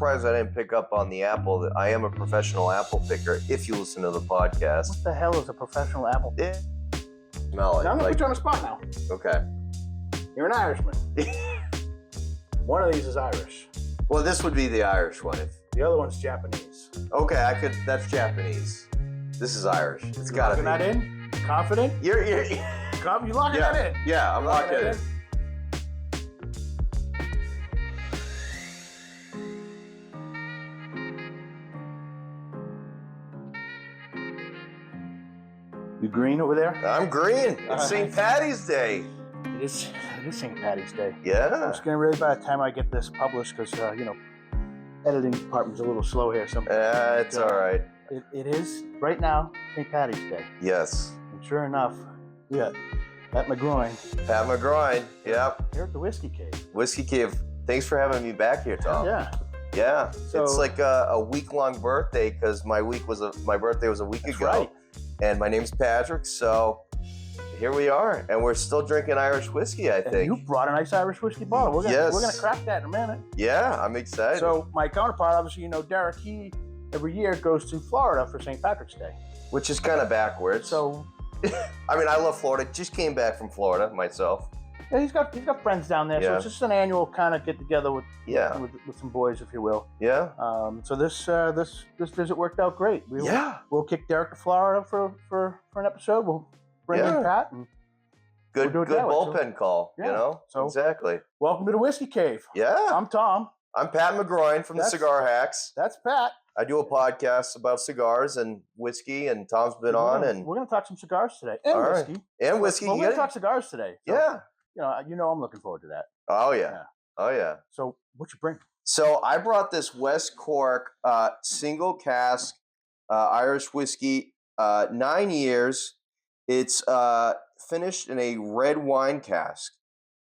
Surprised I didn't pick up on the apple. That I am a professional apple picker. If you listen to the podcast, What the hell is a professional apple? Smell it. I'm gonna put you on the spot now. Okay. You're an Irishman. One of these is Irish. Well, this would be the Irish one. The other one's Japanese. Okay, I could. That's Japanese. This is Irish. It's gotta be. Locking that in? Confident? You're You locking that in? Yeah, I'm locking it in. You green over there? I'm green. It's St. Patty's Day. It is St. Patty's Day. Yeah. It's gonna really by the time I get this published because editing department's a little slow here. It's all right. It is right now St. Patty's Day. Yes. And sure enough, yeah, Pat McGroin. Pat McGroin. Yep. Here at the Whiskey Cave. Whiskey Cave. Thanks for having me back here, Tom. Yeah. Yeah. So, it's like a week-long birthday because my birthday was a week ago. Right. And my name's Patrick, so here we are, and we're still drinking Irish whiskey, I think. And you brought a nice Irish whiskey bottle. We're gonna crack that in a minute. Yeah, I'm excited. So my counterpart, obviously, Derrick, he every year goes to Florida for St. Patrick's Day. Which is kind of backwards. So, I mean, I love Florida. Just came back from Florida myself. yeah, he's got friends down there. Yeah. So it's just an annual kind of get together with some boys, if you will. Yeah. So this visit worked out great. We'll kick Derrick to Florida for an episode. We'll bring in Pat and Good we'll do it bullpen call. Yeah. So exactly. welcome to the Whiskey Cave. Yeah. I'm Tom. I'm Pat McGroin from the Cigar Hacks. That's Pat. I do a podcast about cigars and whiskey, and Tom's been on. And we're going to talk some cigars today and whiskey. And whiskey. Well, we're going to talk cigars today. So, yeah. I'm looking forward to that. Oh yeah. Oh yeah. So what you bring? So I brought this West Cork single cask Irish whiskey, 9 years. It's finished in a red wine cask,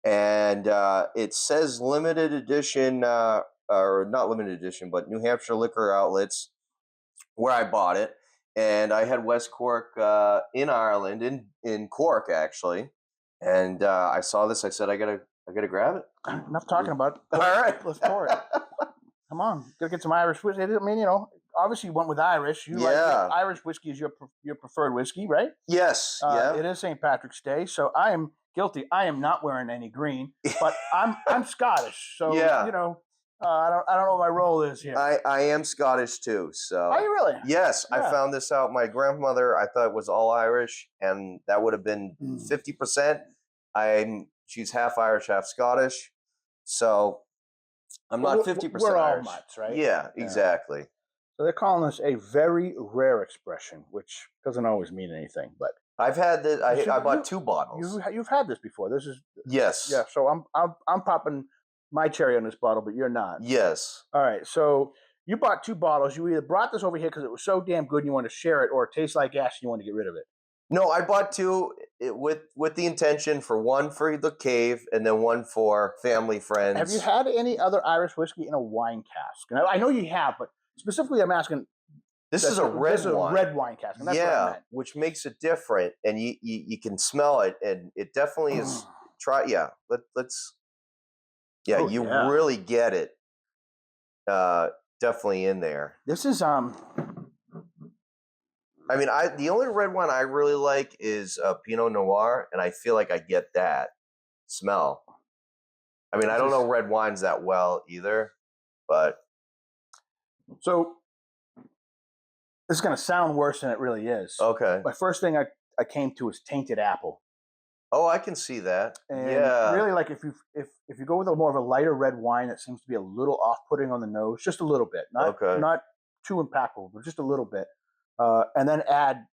and it says limited edition, or not limited edition, but New Hampshire Liquor Outlets, where I bought it. And I had West Cork in Ireland, in Cork actually, and I saw this. I said, I gotta grab it. Enough talking about it. All right, let's pour it. Come on, gotta get some Irish whiskey. I mean, obviously you went with Irish. You like Irish whiskey is your preferred whiskey, right? Yes. It is St. Patrick's Day, so I am guilty. I am not wearing any green, but I'm Scottish, so I don't know what my role is here. I am Scottish too. So are you really? Yes, I found this out. My grandmother, I thought, was all Irish, and that would have been 50%. She's half Irish, half Scottish, so I'm not 50%. We're all Irish. mutts, right? Yeah, exactly. So they're calling this a very rare expression, which doesn't always mean anything. But I've had this. I bought 2 bottles. You've had this before. This is yes. Yeah. So I'm popping my cherry on this bottle, but you're not. Yes. All right. So you bought 2 bottles. You either brought this over here because it was so damn good and you want to share it, or it tastes like ash and you want to get rid of it. No, I bought 2 with the intention for one for the cave and then one for family friends. Have you had any other Irish whiskey in a wine cask? And I know you have, but specifically, I'm asking. This is a red wine. Red wine cask. And that's what I meant. Which makes it different, and you can smell it, and it definitely is. Let's. Yeah, really get it. Definitely in there. This is I mean, the only red wine I really like is Pinot Noir, and I feel like I get that smell. I mean, I don't know red wines that well either, but so this is going to sound worse than it really is. Okay. My first thing I came to is tainted apple. Oh, I can see that. And really, like if you go with more of a lighter red wine that seems to be a little off-putting on the nose, just a little bit, not too impactful, but just a little bit. And then add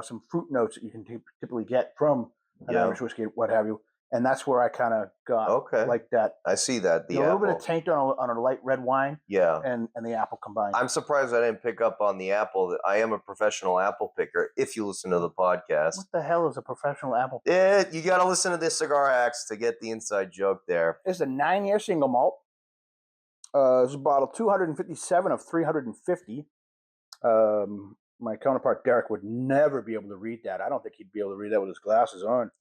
some fruit notes that you can typically get from an Irish whiskey, what have you. And that's where I kind of got like that. I see that. A little bit of taint on a light red wine. Yeah. And the apple combined. I'm surprised I didn't pick up on the apple. I am a professional apple picker, if you listen to the podcast. What the hell is a professional apple picker? You got to listen to this Cigar Hacks to get the inside joke there. It's a 9-year single malt. This is a bottle 257 of 350. My counterpart Derrick would never be able to read that. I don't think he'd be able to read that with his glasses on.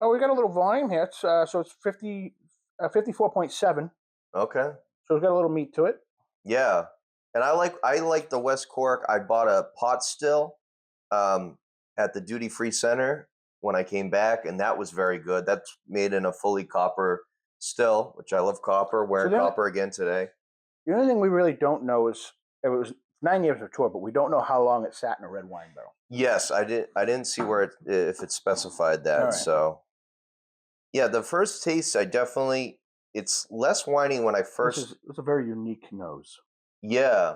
We got a little volume here. It's so it's 54.7. Okay. So it's got a little meat to it. Yeah, and I like the West Cork. I bought a pot still at the duty free center when I came back, and that was very good. That's made in a fully copper still, which I love copper. Wearing copper again today. The only thing we really don't know is it was 9 years of tour, but we don't know how long it sat in a red wine barrel. Yes, I didn't see where if it specified that. Right. So yeah, the first taste it's less winey when I first. It's a very unique nose. Yeah,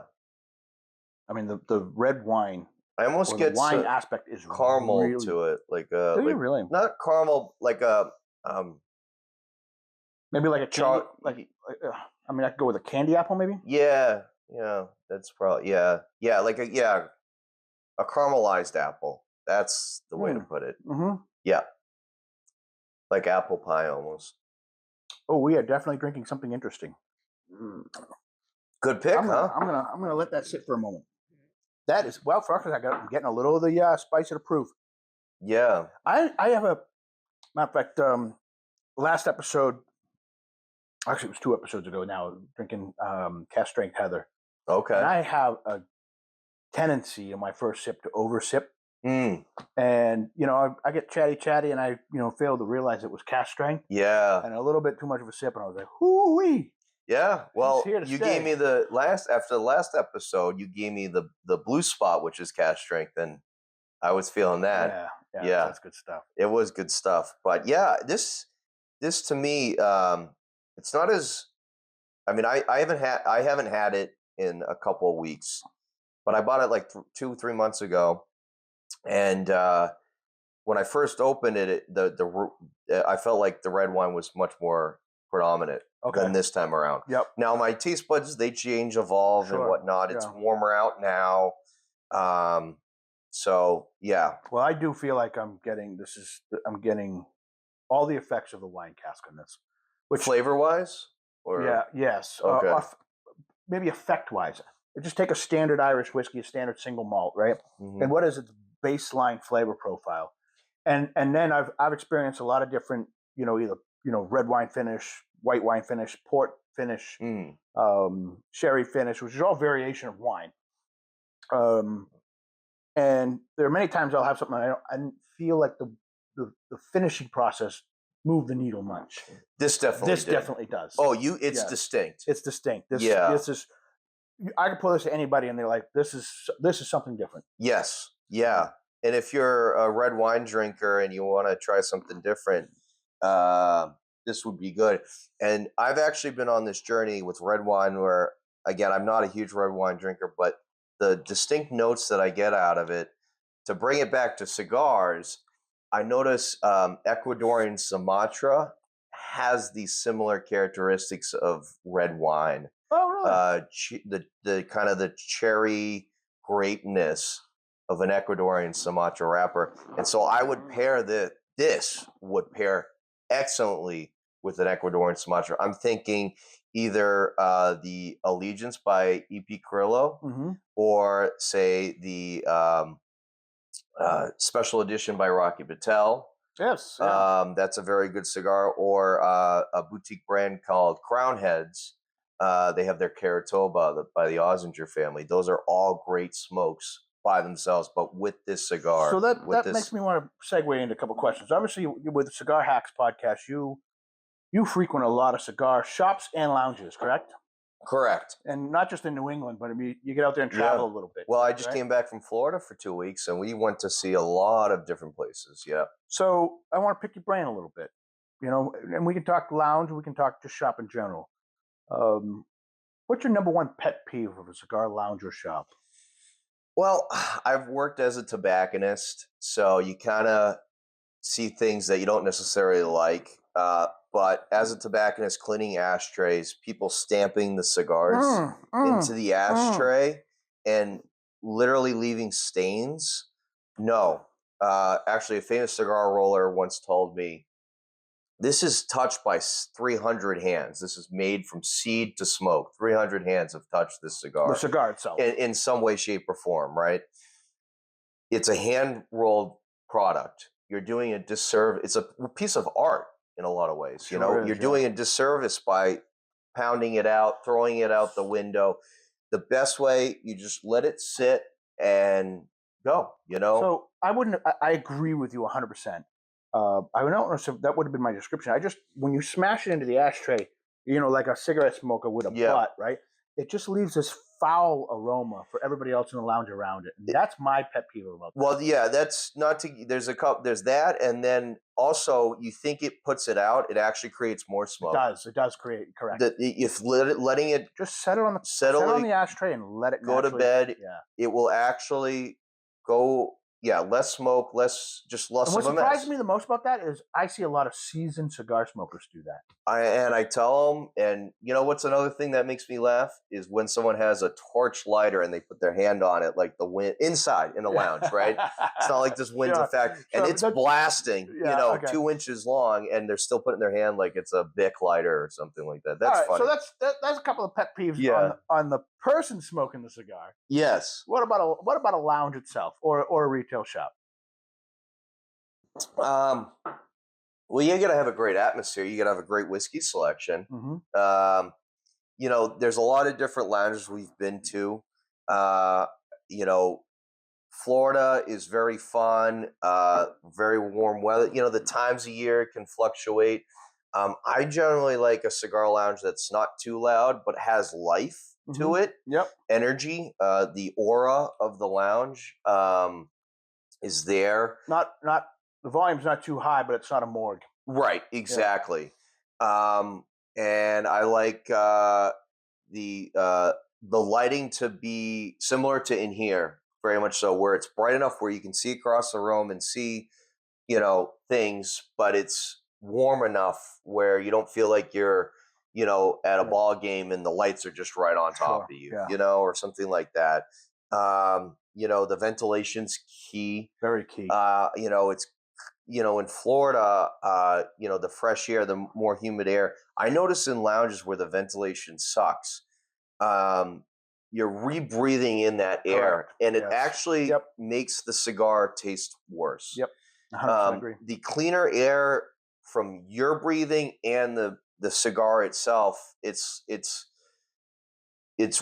I mean the red wine. I almost get the wine aspect is caramel really, to it, like really not caramel, like a maybe like a candy, I mean, I could go with a candy apple, maybe. Yeah, that's probably like a caramelized apple. That's the way to put it. Mm-hmm. Yeah, like apple pie almost. Oh, we are definitely drinking something interesting. Good pick, huh? I'm gonna let that sit for a moment. That is for us. I'm getting a little of the spice of the proof. Yeah, I have a matter of fact. Last episode, actually, it was 2 episodes ago. Now drinking cask strength Heather. Okay. And I have a tendency in my first sip to oversip. And I get chatty, and I fail to realize it was cask strength. Yeah. And a little bit too much of a sip, and I was like, "Hoo-wee!" Yeah. Well, you gave me after the last episode, you gave me the blue spot, which is cask strength, and I was feeling that. Yeah. That's good stuff. It was good stuff, but yeah, this to me, it's not as. I mean, I haven't had it in a couple of weeks, but I bought it like 2-3 months ago, and when I first opened it, I felt like the red wine was much more predominant than this time around. Yep. Now my taste buds evolve and whatnot. It's warmer out now, so yeah. Well, I do feel like I'm getting all the effects of the wine cask in this, which flavor wise. Yes. Okay. Maybe effect wise. Just take a standard Irish whiskey, a standard single malt, right? Mm-hmm. And what is its baseline flavor profile? And then I've experienced a lot of different, either red wine finish, white wine finish, port finish, sherry finish, which is all variation of wine. And there are many times I'll have something I didn't feel like the finishing process move the needle much. This definitely does. Oh, it's distinct. It's distinct. This is. I could pull this to anybody, and they're like, "This is something different." Yes. Yeah. And if you're a red wine drinker and you want to try something different, this would be good. And I've actually been on this journey with red wine where, again, I'm not a huge red wine drinker, but the distinct notes that I get out of it, to bring it back to cigars, I notice Ecuadorian Sumatra has these similar characteristics of red wine. Oh, really? The kind of the cherry greatness of an Ecuadorian Sumatra wrapper, and so I would pair this would pair excellently with an Ecuadorian Sumatra. I'm thinking either the Allegiance by E.P. Carrillo, or say the Special Edition by Rocky Patel. Yes. Yeah. That's a very good cigar. Or a boutique brand called Crown Heads. They have their Caratoba by the Ozinger family. Those are all great smokes by themselves, but with this cigar. So that makes me want to segue into a couple of questions. Obviously, with the Cigar Hacks podcast, you frequent a lot of cigar shops and lounges, correct? Correct. And not just in New England, but I mean, you get out there and travel a little bit. Well, I just came back from Florida for 2 weeks, and we went to see a lot of different places. Yeah. So I want to pick your brain a little bit, and we can talk lounge, we can talk just shop in general. What's your number one pet peeve of a cigar lounge or shop? Well, I've worked as a tobacconist, so you kind of see things that you don't necessarily like. But as a tobacconist, cleaning ashtrays, people stamping the cigars into the ashtray and literally leaving stains. No. Actually, a famous cigar roller once told me, this is touched by 300 hands. This is made from seed to smoke. 300 hands have touched this cigar. The cigar itself. In some way, shape, or form, right? It's a hand-rolled product. You're doing a disservice. It's a piece of art in a lot of ways. You're doing a disservice by pounding it out, throwing it out the window. The best way, you just let it sit and go, So I agree with you 100%. I don't know if that would have been my description. When you smash it into the ashtray, like a cigarette smoker with a butt, right? It just leaves this foul aroma for everybody else in the lounge around it. And that's my pet peeve about that. Well, yeah, that's not to. There's that, and then also you think it puts it out, it actually creates more smoke. It does create, correct. If letting it just set it on the ashtray and let it go to bed, it will actually go. Yeah, less smoke, less of a mess. What surprised me the most about that is I see a lot of seasoned cigar smokers do that. I tell them, and what's another thing that makes me laugh is when someone has a torch lighter and they put their hand on it, like the wind inside in a lounge, right? It's not like this wind's effect, and it's blasting, 2 inches long, and they're still putting their hand like it's a Bic lighter or something like that. That's funny. So that's a couple of pet peeves on the person smoking the cigar. Yes. What about a lounge itself or a retail shop? Well, you got to have a great atmosphere. You got to have a great whiskey selection. Mm-hmm. There's a lot of different lounges we've been to. Florida is very fun, very warm weather. The times of year can fluctuate. I generally like a cigar lounge that's not too loud, but has life to it. Yep. Energy. The aura of the lounge is there. Not the volume's not too high, but it's not a morgue. Right. Exactly. Yeah. And I like the lighting to be similar to in here, very much so, where it's bright enough where you can see across the room and see, things, but it's warm enough where you don't feel like you're, at a ball game and the lights are just right on top of you, or something like that. The ventilation's key. Very key. It's, in Florida, the fresh air, the more humid air. I notice in lounges where the ventilation sucks, you're rebreathing in that air, and it actually makes the cigar taste worse. Yep, 100% agree. The cleaner air from your breathing and the cigar itself, it's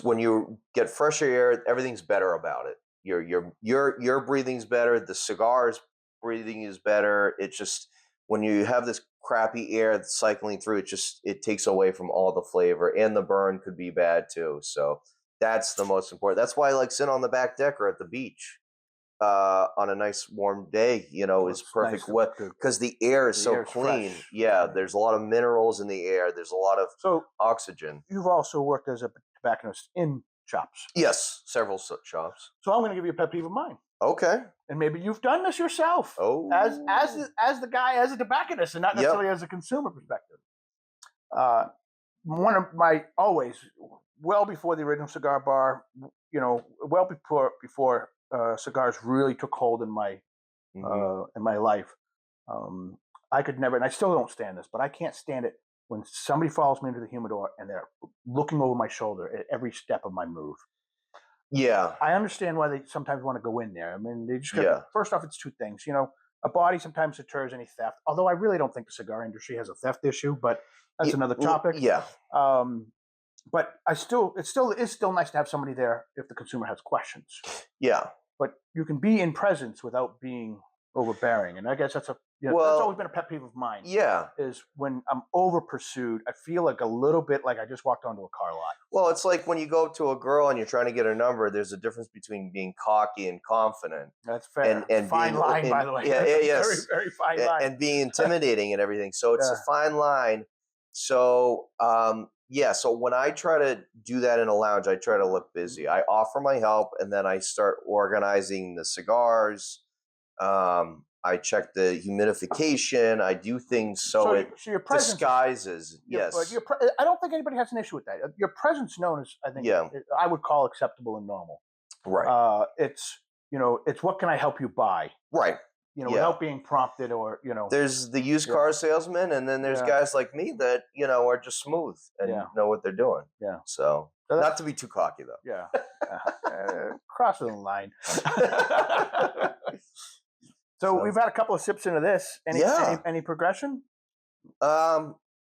when you get fresher air, everything's better about it. Your breathing's better, the cigar's breathing is better. It's just when you have this crappy air that's cycling through, it takes away from all the flavor, and the burn could be bad too. So that's the most important. That's why I like sitting on the back deck or at the beach on a nice warm day, is perfect because the air is so clean. Fresh. Yeah, there's a lot of minerals in the air. There's a lot of oxygen. You've also worked as a tobacconist in shops. Yes, several shops. So I'm going to give you a pet peeve of mine. Okay. And maybe you've done this yourself. Oh. As the guy, as a tobacconist, and not necessarily as a consumer perspective. One of my well before the original cigar bar, well before cigars really took hold in my life. I could never, and I still don't stand this, but I can't stand it when somebody follows me into the humidor and they're looking over my shoulder at every step of my move. Yeah. I understand why they sometimes want to go in there. I mean, they just first off, it's two things. A body sometimes deters any theft, although I really don't think the cigar industry has a theft issue, but that's another topic. Yeah. But it still is still nice to have somebody there if the consumer has questions. Yeah. But you can be in presence without being overbearing, and I guess that's that's always been a pet peeve of mine. Yeah, is when I'm over pursued, I feel like a little bit like I just walked onto a car lot. Well, it's like when you go up to a girl and you're trying to get her number. There's a difference between being cocky and confident. That's fair. And fine line, by the way. Yeah, yes. Very, very fine line. And being intimidating and everything. So it's a fine line. So so when I try to do that in a lounge, I try to look busy. I offer my help, and then I start organizing the cigars. I check the humidification. I do things so it disguises. Yes. I don't think anybody has an issue with that. Your presence known as, I think, I would call acceptable and normal. Right. It's what can I help you buy? Right. Without being prompted or, There's the used car salesman, and then there's guys like me that, are just smooth and know what they're doing. Yeah. So not to be too cocky, though. Yeah. Crossing the line. So we've had a couple of sips into this. Any progression?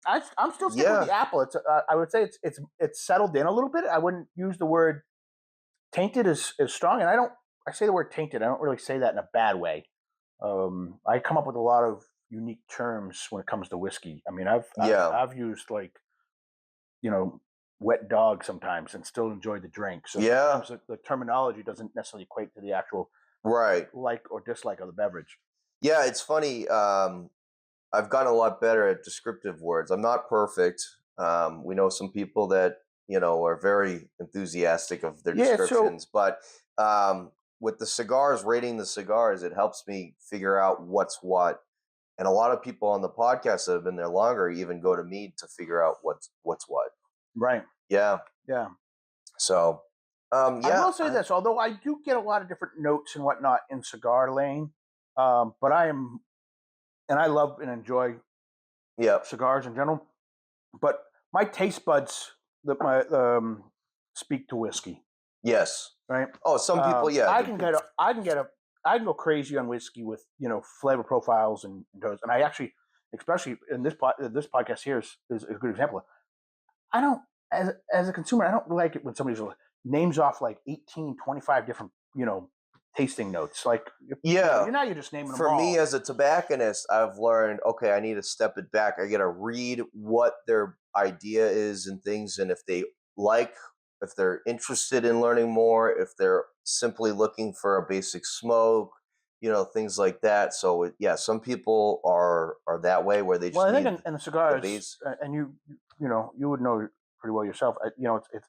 I'm still sticking with the apple. It's I would say it's settled in a little bit. I wouldn't use the word tainted as strong, and I say the word tainted. I don't really say that in a bad way. I come up with a lot of unique terms when it comes to whiskey. I mean, I've used like, wet dog sometimes and still enjoy the drink. So sometimes the terminology doesn't necessarily equate to the actual like or dislike of the beverage. Yeah, it's funny. I've gotten a lot better at descriptive words. I'm not perfect. We know some people that are very enthusiastic of their descriptions, but with the cigars, rating the cigars, it helps me figure out what's what. And a lot of people on the podcast that have been there longer even go to me to figure out what's what. Right. Yeah. Yeah. So, I will say this, although I do get a lot of different notes and whatnot in Cigar Lane, but I love and enjoy cigars in general. But my taste buds speak to whiskey. Yes. Right. Oh, some people, I can go crazy on whiskey with flavor profiles and those. And I actually, especially in this podcast here is a good example. I don't, as a consumer, I don't like it when somebody names off like 18, 25 different tasting notes. Like you're just naming them all. For me as a tobacconist, I've learned, okay, I need to step it back. I got to read what their idea is and things, and if they're interested in learning more, if they're simply looking for a basic smoke, things like that. So some people are that way where they just. Well, I think in the cigars, and you would know pretty well yourself.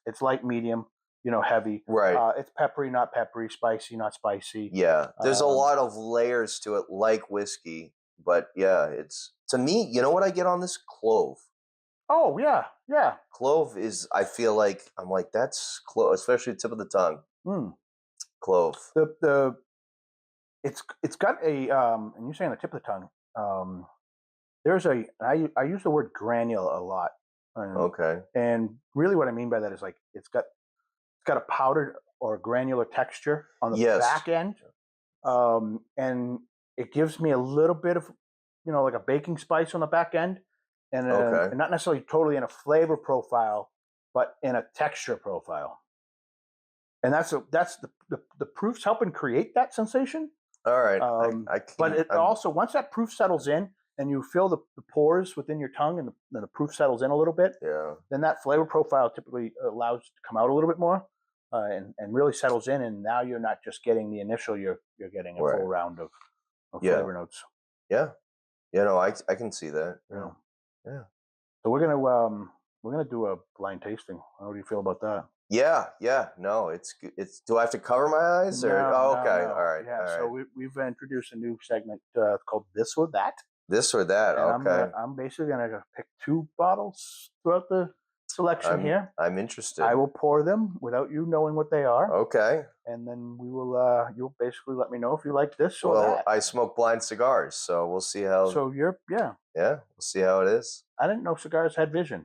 It's light, medium. Heavy. Right. It's peppery, not peppery. Spicy, not spicy. Yeah. There's a lot of layers to it, like whiskey. But it's, to me, you know what I get on this? Clove. Oh, yeah. Yeah. Clove is, I feel like, I'm like, that's clove, especially tip of the tongue. Clove. It's got a, and you're saying the tip of the tongue, there's I use the word granule a lot. Okay. And really what I mean by that is like, it's got a powdered or granular texture on the back end. And it gives me a little bit of, like a baking spice on the back end. And, and not necessarily totally in a flavor profile, but in a texture profile. And that's the proof's helping create that sensation. All right. But it also, once that proof settles in and you feel the pores within your tongue and the proof settles in a little bit, then that flavor profile typically allows it to come out a little bit more and really settles in. And now you're not just getting the initial, you're getting a full round of flavor notes. Yeah. I can see that. Yeah. Yeah. So we're gonna do a blind tasting. How do you feel about that? Yeah. No, it's do I have to cover my eyes or? No, okay. no. All right. Yeah. All right. So we've introduced a new segment called This or That. This or that. And okay. I'm basically gonna pick 2 bottles throughout the selection here. I'm interested. I will pour them without you knowing what they are. Okay. And then we will. You'll basically let me know if you like this or that. Well, I smoke blind cigars, so we'll see how. So you're Yeah, we'll see how it is. I didn't know cigars had vision.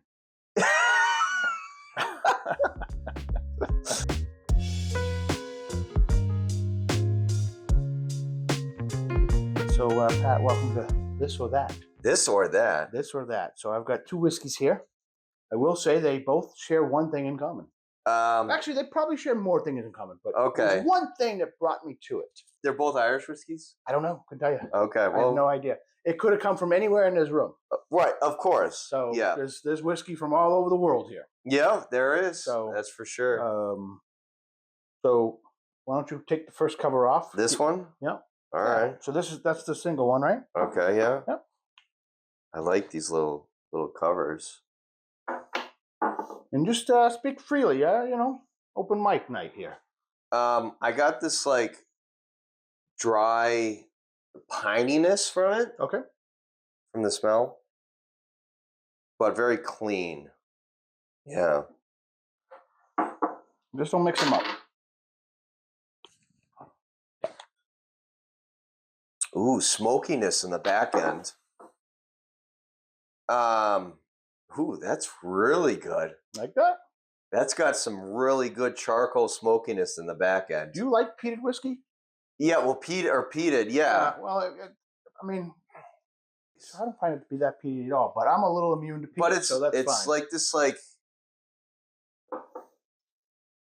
So, Pat, welcome to This or That. This or that. This or that. So I've got 2 whiskeys here. I will say they both share one thing in common. Actually, they probably share more things in common, but there's one thing that brought me to it. They're both Irish whiskeys? I don't know. Couldn't tell you. Okay, well. I have no idea. It could have come from anywhere in this room. Right, of course. So there's whiskey from all over the world here. Yeah, there is. So that's for sure. So why don't you take the first cover off? This one? Yeah. All right. So that's the single one, right? Okay, yeah. Yep. I like these little covers. And just speak freely, open mic night here. I got this like dry pininess from it. Okay. From the smell. But very clean. Yeah. Just don't mix them up. Ooh, smokiness in the back end. Ooh, that's really good. Like that? That's got some really good charcoal smokiness in the back end. Do you like peated whiskey? Yeah, well, peated, yeah. Well, I mean, So I don't find it to be that peaty at all, but I'm a little immune to peat, but so that's it's fine. like this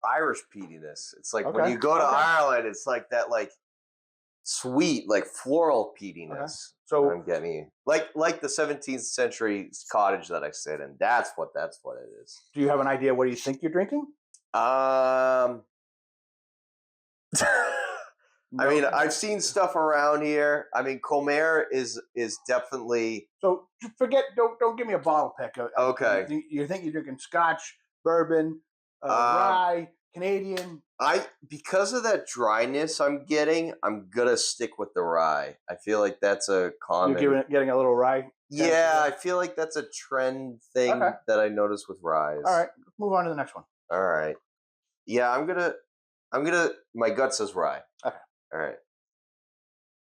Irish peatiness. It's like when you go to Ireland, it's like that sweet, like floral peatiness. Okay. So I'm getting like the 17th century cottage that I sit in. That's what it is. Do you have an idea what do you think you're drinking? No. I mean, I've seen stuff around here. I mean, Comer is definitely. So forget. Don't give me a bottle pick. Okay. You think you're drinking Scotch, bourbon, rye, Canadian? Because of that dryness I'm getting, I'm gonna stick with the rye. I feel like that's a common. You're getting a little rye. Yeah, I feel like that's a trend thing that I notice with ryes. All right, let's move on to the next one. All right. Yeah, I'm gonna. My gut says rye. Okay. All right.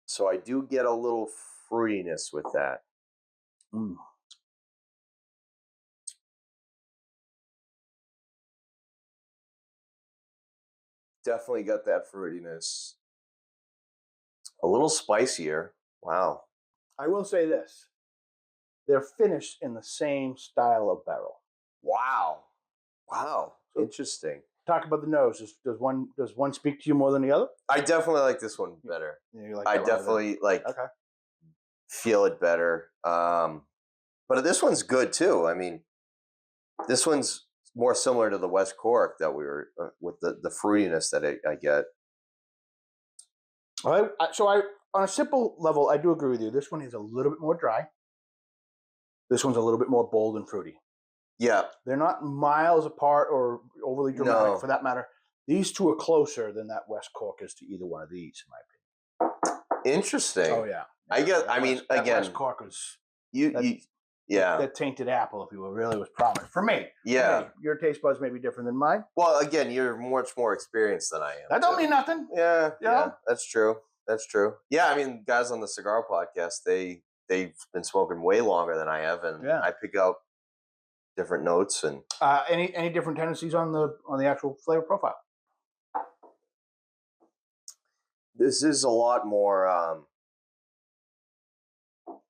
So I do get a little fruitiness with that. Mm. Definitely got that fruitiness. A little spicier. Wow. I will say this. They're finished in the same style of barrel. Wow. Interesting. Talk about the nose. Does one speak to you more than the other? I definitely like this one better. Yeah, you like I definitely feel it better. But this one's good too. I mean, this one's more similar to the West Cork that we were with the fruitiness that I get. So on a simple level, I do agree with you. This one is a little bit more dry. This one's a little bit more bold and fruity. Yeah. They're not miles apart or overly dramatic for that matter. These two are closer than that West Cork is to either one of these, in my opinion. Interesting. Oh, yeah. West Cork was... That tainted apple, if you will, really was prominent. For me. Yeah. For me, your taste buds may be different than mine. Well, again, you're much more experienced than I am. That don't mean nothing. Yeah. That's true. Yeah, I mean, guys on the Cigar Podcast, they've been smoking way longer than I have, and I pick out different notes and any different tendencies on the actual flavor profile. This is a lot more.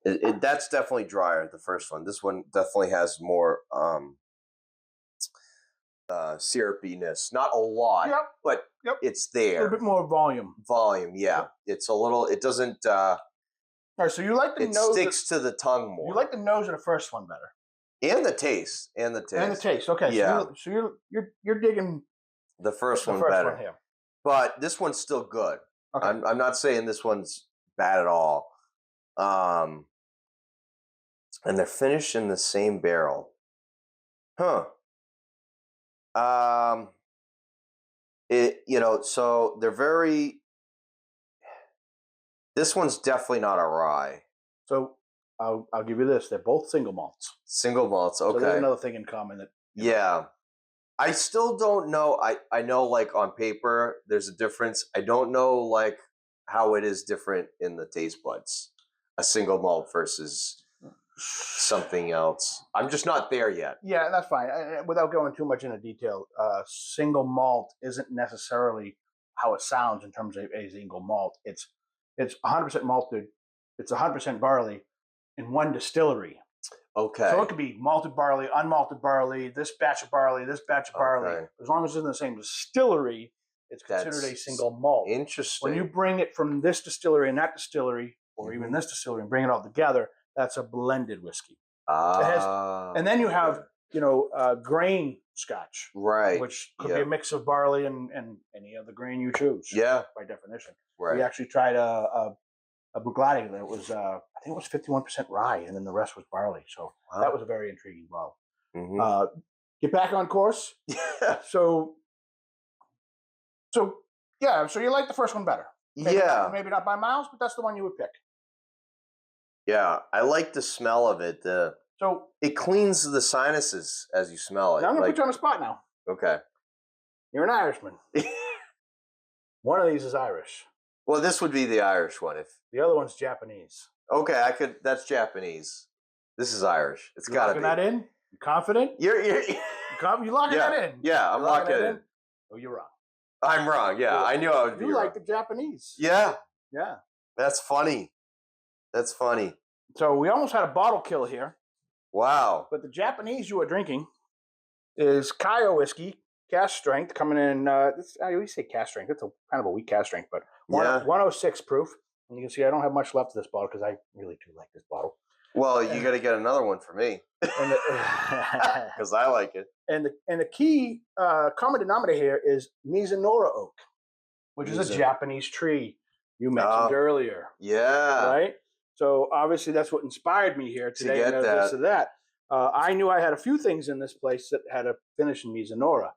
That's definitely drier. The first one. This one definitely has more syrupiness. Not a lot, but it's there. A little bit more volume. Yeah. It's a little. It doesn't. All right, so you like the nose. It sticks to the tongue more. You like the nose of the first one better. And the taste. Okay. Yeah. So you're digging the first one better. Here. But this one's still good. Okay. I'm not saying this one's bad at all. And they're finished in the same barrel. Huh. So they're very. This one's definitely not a rye. So I'll give you this. They're both single malts. Single malts, okay. So there's another thing in common that. Yeah. I still don't know. I know, like, on paper, there's a difference. I don't know, like, how it is different in the taste buds. A single malt versus something else. I'm just not there yet. Yeah, that's fine. Without going too much into detail, single malt isn't necessarily how it sounds in terms of a single malt. It's 100% malted. It's 100% barley in one distillery. Okay. So it could be malted barley, unmalted barley, this batch of barley, this batch of barley. As long as it's in the same distillery, it's considered a single malt. Interesting. When you bring it from this distillery and that distillery, or even this distillery, and bring it all together, that's a blended whiskey. And then you have, grain Scotch, right? Which could be a mix of barley and any other grain you choose. Yeah, by definition. Right. We actually tried a Buglati that was, I think it was 51% rye, and then the rest was barley. So that was a very intriguing bottle. Mm-hmm. Get back on course. Yeah. So you like the first one better. Maybe not by miles, but that's the one you would pick. Yeah, I like the smell of it. So it cleans the sinuses as you smell it. Now I'm going to put you on the spot now. Okay. You're an Irishman. One of these is Irish. Well, this would be the Irish one. If the other one's Japanese. Okay, that's Japanese. This is Irish. It's got to be. Locking that in? You confident? You're locking that in? Yeah, I'm locking it in. Oh, you're wrong. I'm wrong. Yeah, I knew I would be wrong. You like the Japanese. Yeah. Yeah. That's funny. So we almost had a bottle kill here. Wow. But the Japanese you are drinking is Kaiyo whiskey, cask strength, coming in. I always say cask strength. It's kind of a weak cask strength, but 106 proof. And you can see I don't have much left of this bottle because I really do like this bottle. Well, you got to get another one for me because I like it. And the key common denominator here is Mizunara Oak, which is a Japanese tree you mentioned earlier. Yeah. Right? So obviously that's what inspired me here today. To get that. Of that. I knew I had a few things in this place that had a finish in Mizunara.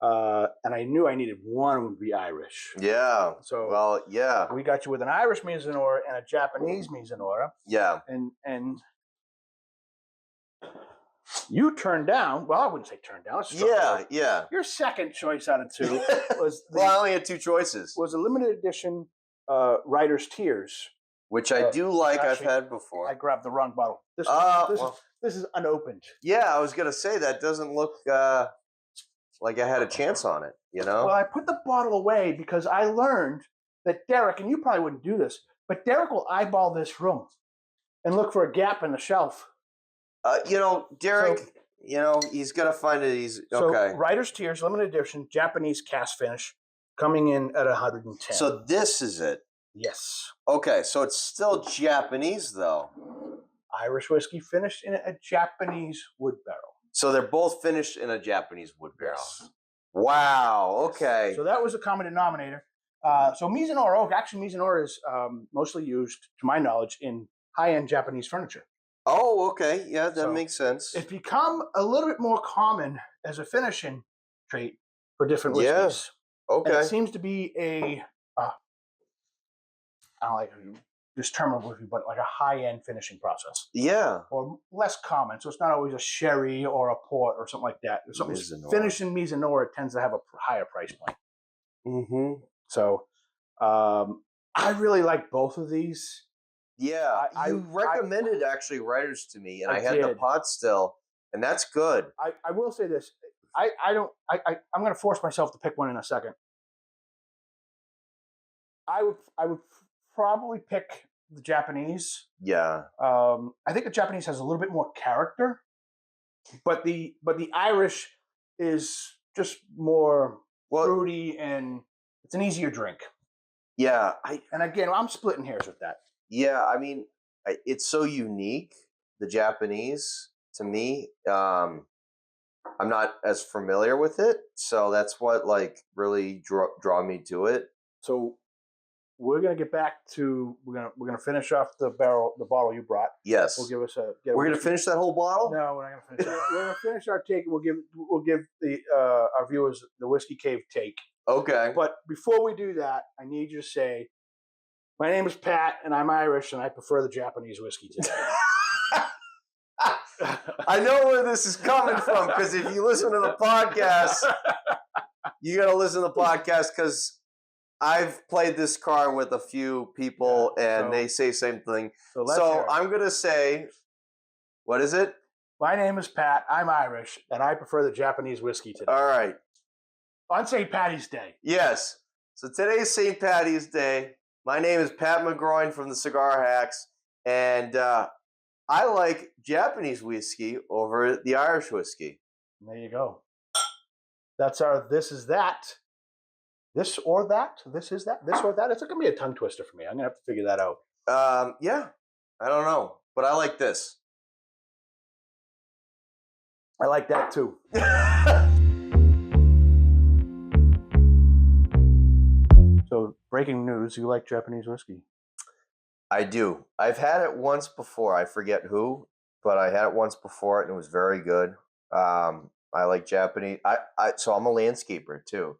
And I knew I needed one would be Irish. Yeah. So we got you with an Irish Mizunara and a Japanese Mizunara. Yeah. And you turned down. Well, I wouldn't say turned down. Yeah. Your second choice out of two was I only had two choices. Was a limited edition Writer's Tears, which I do like. Actually, I've had before. I grabbed the wrong bottle. This is unopened. Yeah, I was gonna say that doesn't look like I had a chance on it. You know. Well, I put the bottle away because I learned that Derrick, and you probably wouldn't do this, but Derrick will eyeball this room and look for a gap in the shelf. Derrick, he's got to find it. He's okay. So, Writer's Tears, limited edition, Japanese cask finish, coming in at 110. So this is it? Yes. Okay, so it's still Japanese, though. Irish whiskey finished in a Japanese wood barrel. So they're both finished in a Japanese wood barrel. Yes. Wow, okay. So that was a common denominator. So Mizunara Oak, actually Mizunara is mostly used, to my knowledge, in high-end Japanese furniture. Oh, okay. Yeah, that makes sense. It's become a little bit more common as a finishing trait for different whiskeys. Yeah. Okay. And it seems to be I don't like this term, but like a high-end finishing process. Yeah. Or less common. So it's not always a sherry or a port or something like that. If something's finished in Mizunara, it tends to have a higher price point. Mm-hmm. So I really like both of these. Yeah, you recommended actually writers to me, and I had the pot still, and that's good. I will say this: I'm going to force myself to pick one in a second. I would probably pick the Japanese. Yeah. I think the Japanese has a little bit more character, but the Irish is just more fruity, and it's an easier drink. Yeah. And again, I'm splitting hairs with that. Yeah, I mean, it's so unique, the Japanese, to me. I'm not as familiar with it, so that's what really draw me to it. So we're gonna get back to we're gonna finish off the bottle you brought. Yes. We'll give us we're gonna finish that whole bottle? No, we're not gonna finish that. We're gonna finish our take. We'll give the our viewers the Whiskey Cave take. Okay. But before we do that, I need you to say, my name is Pat, and I'm Irish, and I prefer the Japanese whiskey today. I know where this is coming from, because if you listen to the podcast, you got to listen to the podcast, because I've played this card with a few people, and they say the same thing. So I'm going to say, what is it? My name is Pat, I'm Irish, and I prefer the Japanese whiskey today. All right. On St. Paddy's Day. Yes. So today's St. Paddy's Day. My name is Pat McGroin from the Cigar Hacks, and I like Japanese whiskey over the Irish whiskey. There you go. That's our This Is That. This or that? This is that? This or that? It's going to be a tongue twister for me. I'm going to have to figure that out. Yeah. I don't know, but I like this. I like that too. So, breaking news, you like Japanese whiskey? I do. I've had it once before. I forget who, but I had it once before, and it was very good. I like Japanese. So I'm a landscaper too.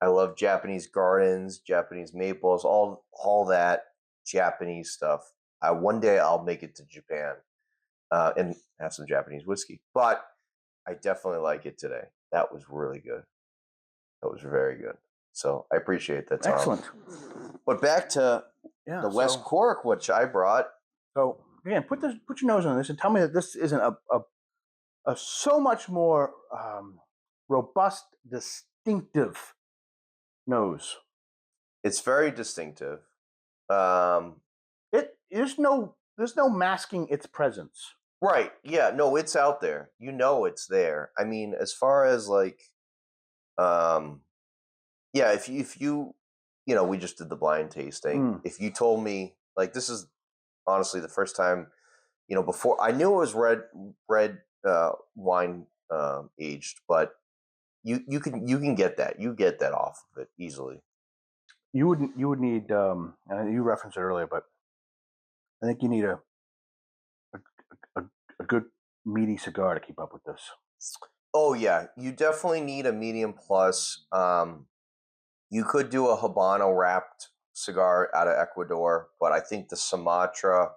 I love Japanese gardens, Japanese maples, all that Japanese stuff. One day I'll make it to Japan and have some Japanese whiskey. But I definitely like it today. That was really good. That was very good. So I appreciate that, Tom. Excellent. But back to the West Cork, which I brought. So again, put your nose on this and tell me that this isn't a so much more robust, distinctive nose. It's very distinctive. There's no there's no masking its presence. Right. Yeah. No, it's out there. You know, it's there. I mean, as far as like, yeah, if you, we just did the blind tasting. If you told me like this is honestly the first time, before I knew it was red wine aged, but you can get that. You get that off of it easily. You would need and you referenced it earlier, but I think you need a good meaty cigar to keep up with this. Oh yeah, you definitely need a medium plus. You could do a Habano wrapped cigar out of Ecuador, but I think the Sumatra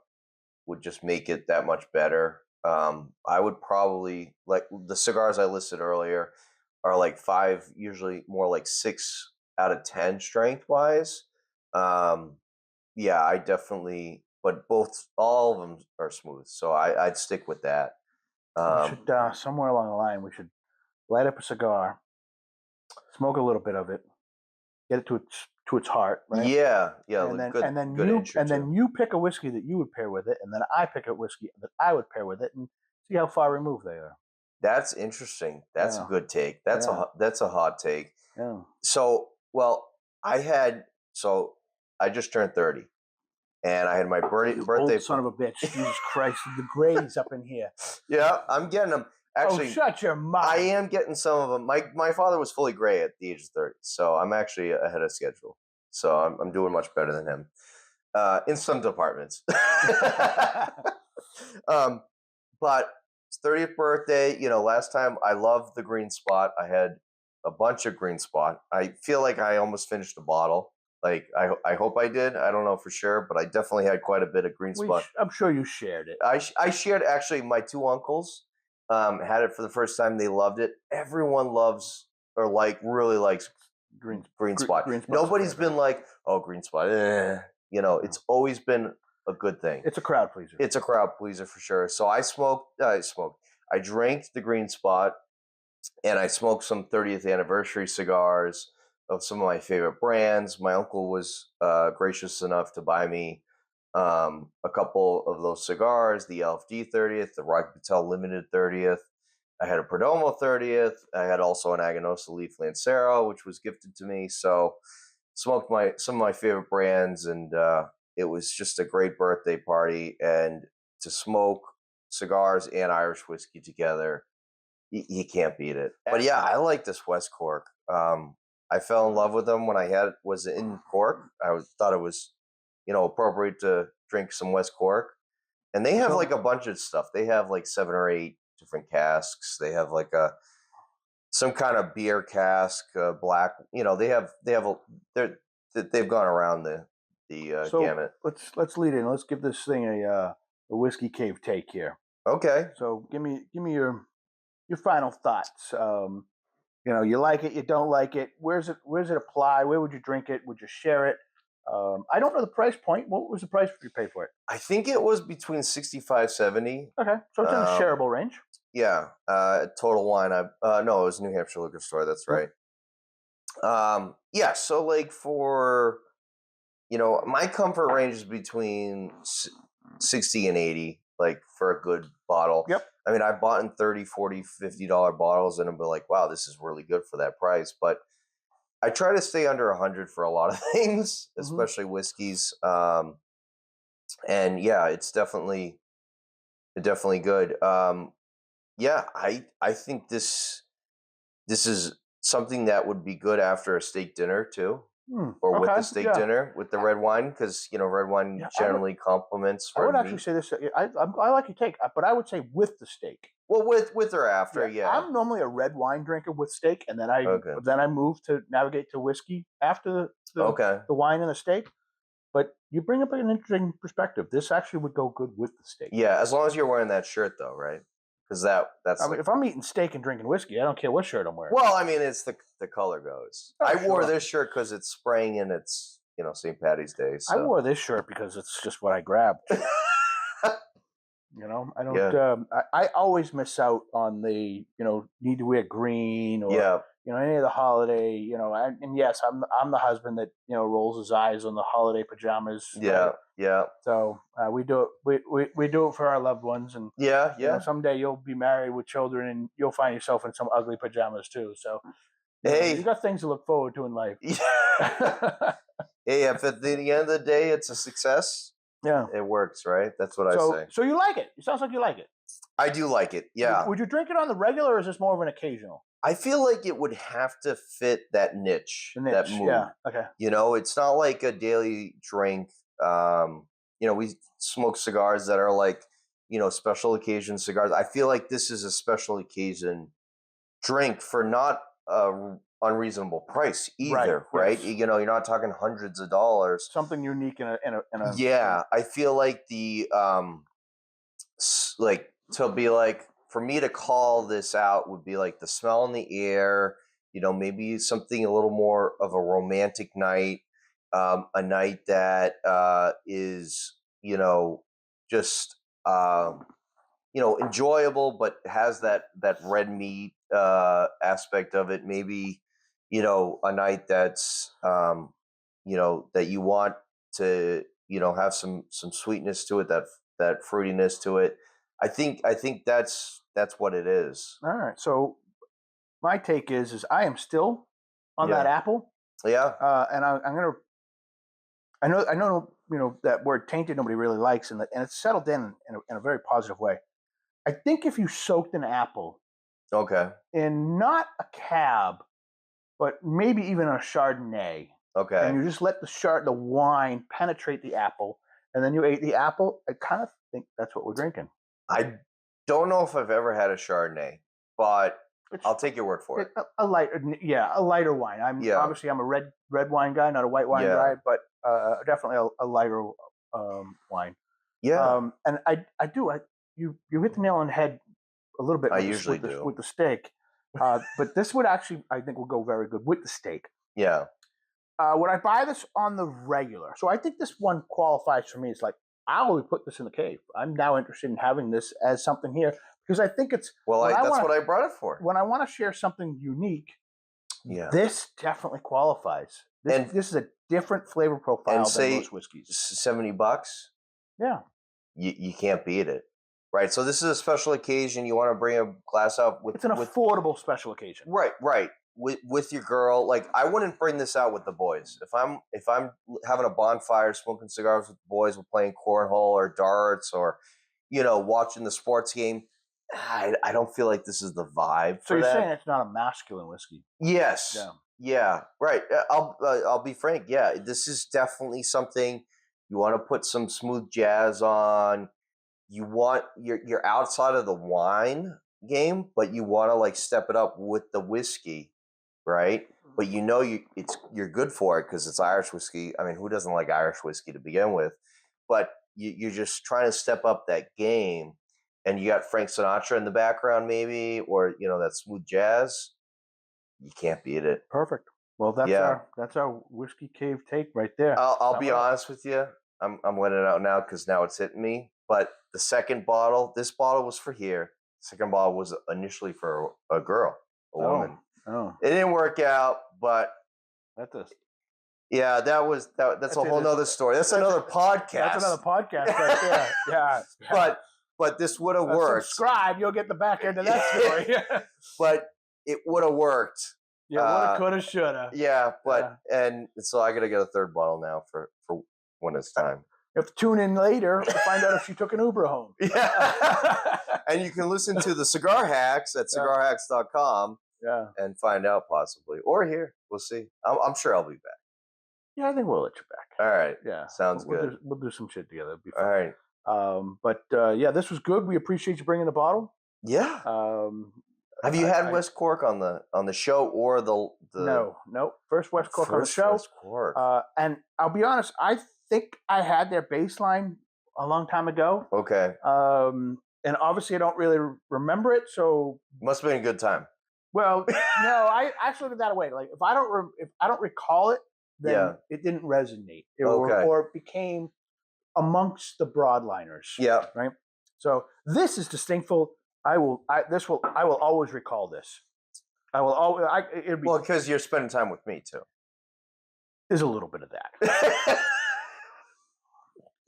would just make it that much better. I would probably like the cigars I listed earlier are like 5, usually more like 6 out of 10 strength wise. Yeah, I definitely, but all of them are smooth, so I'd stick with that. We should somewhere along the line we should light up a cigar, smoke a little bit of it, get it to its heart, right? Yeah, and then you pick a whiskey that you would pair with it, and then I pick a whiskey that I would pair with it, and see how far removed they are. That's interesting. That's a good take. That's a hot take. Yeah. So, well, I just turned 30, and I had my birthday. Old son of a bitch! Jesus Christ, the grades up in here. Yeah, I'm getting them. Actually, shut your mouth. I am getting some of them. My father was fully gray at the age of 30, so I'm actually ahead of schedule. So I'm doing much better than him in some departments. But it's 30th birthday. Last time I loved the green spot. I had a bunch of green spot. I feel like I almost finished a bottle. Like I hope I did. I don't know for sure, but I definitely had quite a bit of green spot. I'm sure you shared it. I shared actually. My 2 uncles had it for the first time. They loved it. Everyone loves or really likes green spot. Nobody's been like, oh, green spot. It's always been a good thing. It's a crowd pleaser. It's a crowd pleaser for sure. So I drank the green spot, and I smoked some 30th anniversary cigars of some of my favorite brands. My uncle was gracious enough to buy me a couple of those cigars, the LFD 30th, the Rocky Patel Limited 30th. I had a Perdomo 30th. I had also an Aganosa Leaf Lancero, which was gifted to me. So smoked some of my favorite brands, and it was just a great birthday party. And to smoke cigars and Irish whiskey together, you can't beat it. But yeah, I like this West Cork. I fell in love with them when I was in Cork. I thought it was, appropriate to drink some West Cork. And they have like a bunch of stuff. They have like 7 or 8 different casks. They have like some kind of beer cask, black. They've gone around the gamut. Let's lead in. Let's give this thing a whiskey cave take here. Okay. So give me your final thoughts. You like it, you don't like it. Where's it apply? Where would you drink it? Would you share it? I don't know the price point. What was the price you paid for it? I think it was between 65, 70. Okay, so it's in a shareable range. Yeah. Total Wine. No, it was New Hampshire Liquor Store. That's right. Yeah. So like for, my comfort range is between 60 and 80, like for a good bottle. Yep. I mean, I bought in $30, $40, $50 bottles, and I'm like, wow, this is really good for that price. But I try to stay under 100 for a lot of things, especially whiskeys. And yeah, it's definitely good. Yeah, I think this is something that would be good after a steak dinner too, or with the steak dinner with the red wine, because red wine generally complements. I would actually say this. I like your take, but I would say with the steak. Well, with or after, yeah. I'm normally a red wine drinker with steak, and then I move to navigate to whiskey after the wine and the steak. But you bring up an interesting perspective. This actually would go good with the steak. Yeah, as long as you're wearing that shirt, though, right? Because that's. I mean, if I'm eating steak and drinking whiskey, I don't care what shirt I'm wearing. Well, I mean, it's the color goes. I wore this shirt because it's spraying and it's St. Patty's Day. So. I wore this shirt because it's just what I grabbed. I don't. I always miss out on the need to wear green or any of the holiday, and yes, I'm the husband that rolls his eyes on the holiday pajamas. Yeah, right? yeah. So we do it. We do it for our loved ones, and someday you'll be married with children, and you'll find yourself in some ugly pajamas too. So you got things to look forward to in life. Hey, if at the end of the day it's a success, it works, right? That's what I say. So you like it? It sounds like you like it. I do like it. Yeah. Would you drink it on the regular, or is this more of an occasional? I feel like it would have to fit that niche, that mood. Yeah. Okay. It's not like a daily drink. We smoke cigars that are like, special occasion cigars. I feel like this is a special occasion drink for not a unreasonable price either, right? Yes. You're not talking hundreds of dollars. Something unique in a. Yeah, I feel like the to be like, for me to call this out would be like the smell in the air, maybe something a little more of a romantic night, a night that is, just, enjoyable, but has that red meat aspect of it. Maybe, a night that's, that you want to, have some sweetness to it, that fruitiness to it. I think that's what it is. All right. So my take is I am still on that apple. Yeah. And I'm gonna. I know. That word tainted nobody really likes, and it's settled in a very positive way. I think if you soaked an apple, in not a cab, but maybe even a Chardonnay, and you just let the wine penetrate the apple, and then you ate the apple, I kind of think that's what we're drinking. I don't know if I've ever had a Chardonnay, but I'll take your word for it. A lighter wine. Obviously I'm a red wine guy, not a white wine guy, but definitely a lighter wine. Yeah. And you hit the nail on the head a little bit. I usually do with the steak, but this would actually, I think, will go very good with the steak. Yeah. Would I buy this on the regular? So I think this one qualifies for me. It's like, I always put this in the cave. I'm now interested in having this as something here because I think it's that's what I brought it for. When I want to share something unique, this definitely qualifies. This is a different flavor profile than most whiskeys. $70. Yeah, you can't beat it, right? So this is a special occasion. You want to bring a glass out with. It's an affordable special occasion. Right. With your girl, like I wouldn't bring this out with the boys. If I'm having a bonfire, smoking cigars with the boys, we're playing cornhole or darts, or watching the sports game. I don't feel like this is the vibe. So you're saying it's not a masculine whiskey? Yes. Yeah. Right. I'll be frank. Yeah, this is definitely something you want to put some smooth jazz on. You're outside of the wine game, but you want to like step it up with the whiskey. Right, but you're good for it because it's Irish whiskey. I mean, who doesn't like Irish whiskey to begin with? But you're just trying to step up that game, and you got Frank Sinatra in the background, maybe, or that smooth jazz. You can't beat it. Perfect. Well, that's our whiskey cave take right there. I'll be honest with you. I'm letting it out now because now it's hitting me. But the second bottle, this bottle was for here. The second bottle was initially for a girl, a woman. Oh. It didn't work out, but that's a whole nother story. That's another podcast. That's another podcast right there. Yeah. But this would have worked. Subscribe, you'll get the back end of that story. But it would have worked. Yeah, woulda, coulda, shoulda. Yeah, and so I gotta get a third bottle now for when it's time. You have to tune in later to find out if she took an Uber home. Yeah. And you can listen to the Cigar Hacks at cigarhacks.com. Yeah, and find out possibly, or here, we'll see. I'm sure I'll be back. Yeah, I think we'll let you back. All right. Yeah, sounds good. We'll do some shit together. It'll be fun. All right. But this was good. We appreciate you bringing the bottle. Yeah. Have you had West Cork on the show or the? No. First West Cork on the show. West Cork. And I'll be honest. I think I had their baseline a long time ago. Okay. And obviously I don't really remember it. So must have been a good time. Well, no, I actually look at that away. Like if I don't recall it, then it didn't resonate, or it became amongst the broadliners. Yeah. Right. So this is distinctful. I will always recall this. I will always. It'd be, well, because you're spending time with me too. There's a little bit of that.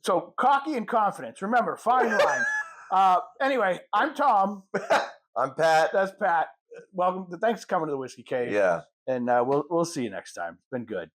So cocky and confidence. Remember, fine line. Anyway, I'm Tom. I'm Pat. That's Pat. Welcome. Thanks for coming to the Whiskey Cave. Yeah. And we'll see you next time. It's been good.